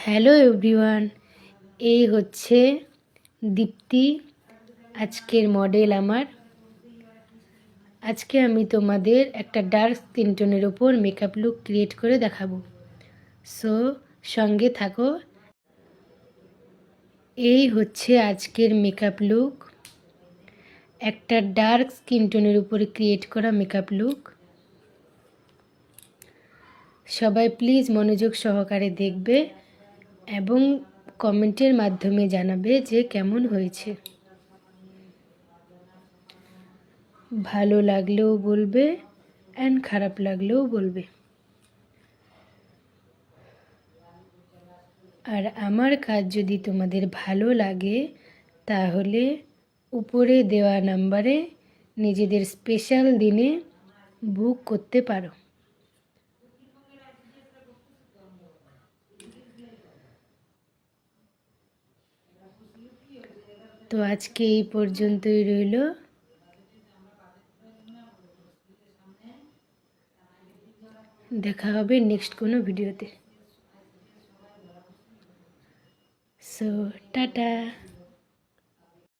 Hello everyone, এই হচ্ছে দীপ্তি। আজকের মডেল আমার। আজকে আমি তোমাদের একটা ডার্ক স্কিন টোনের ওপর মেকআপ লুক ক্রিয়েট করে দেখাবো। সো সঙ্গে থাকো। এই হচ্ছে আজকের মেকআপ লুক, একটা ডার্ক স্কিন টোনের উপরে ক্রিয়েট করা মেকআপ লুক। সবাই প্লিজ মনোযোগ সহকারে দেখবে এবং কমেন্টের মাধ্যমে জানাবে যে কেমন হয়েছে। ভালো লাগলেও বলবে অ্যান্ড খারাপ লাগলেও বলবে। আর আমার কাজ যদি তোমাদের ভালো লাগে তাহলে উপরে দেওয়া নাম্বারে নিজেদের স্পেশাল দিনে বুক করতে পারো। তো আজকে এই পর্যন্তই রইল। দেখা হবে নেক্সট কোনো ভিডিওতে। So tata.